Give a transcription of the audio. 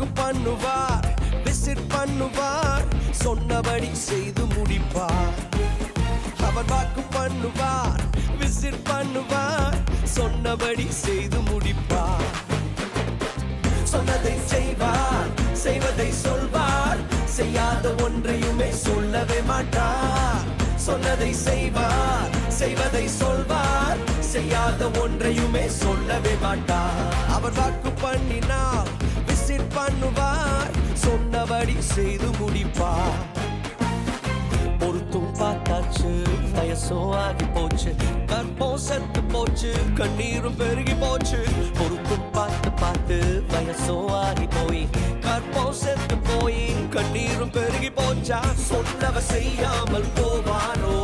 வாக்கு பண்ணுவார், விசிட் பண்ணுவார், சொன்னபடி செய்து முடிப்பார். அவர் வாக்கு பண்ணுவார், விசிட் பண்ணுவார், சொன்னபடி செய்து முடிப்பார். சொன்னதை செய்வார், செய்வதை சொல்வார், செய்யாத ஒன்றையுமே சொல்லவே மாட்டார். சொன்னதை செய்வார், செய்வதை சொல்வார், செய்யாத ஒன்றையுமே சொல்லவே மாட்டார். அவர் வாக்கு பண்ணினால் விசிட் பண்ணுவார், சொன்னபடி செய்து முடிப்பார். பொருத்தும் பார்த்தாச்சு, வயசோ ஆகி போச்சு, கற்பம் செத்து போச்சு, கண்ணீரும் பெருகி போச்சு. பொருத்தும் பார்த்து பார்த்து வயசோ ஆகி போய், கற்பம் செத்து போய், கண்ணீரும் பெருகி போச்சா. சொன்னவ செய்யாமல் போவானோ?